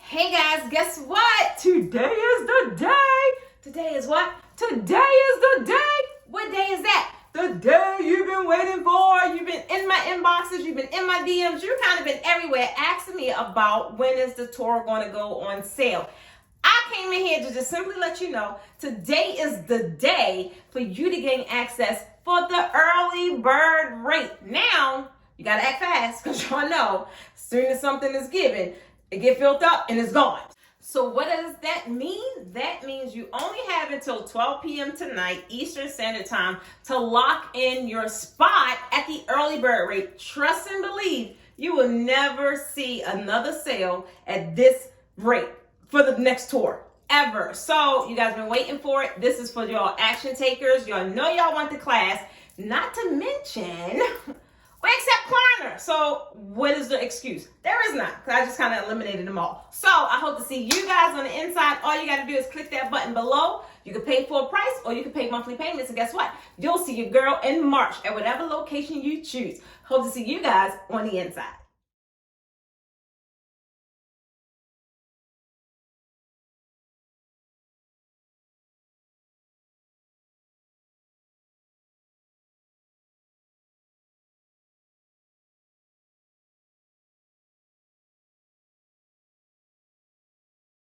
Hey guys, guess what? Today is the day. Today is what? Today is the day. What day is that? The day you've been waiting for. You've been in my inboxes. You've been in my DMs. You've kind of been everywhere asking me about when is the tour going to go on sale. I came in here to just simply let you know today is the day for you to gain access for the early bird rate. Now, you got to act fast because y'all know as soon as something is given, it get filled up and it's gone. So what does that mean? That means you only have until 12 p.m. tonight, Eastern Standard Time, to lock in your spot at the early bird rate. Trust and believe, you will never see another sale at this rate for the next tour, ever. So you guys been waiting for it. This is for y'all action takers. Y'all know y'all want the class. Not to mention, we accept Klarna. So what is the excuse? There is none, because I just kind of eliminated them all. So I hope to see you guys on the inside. All you got to do is click that button below. You can pay full price or you can pay monthly payments. And guess what? You'll see your girl in March at whatever location you choose. Hope to see you guys on the inside.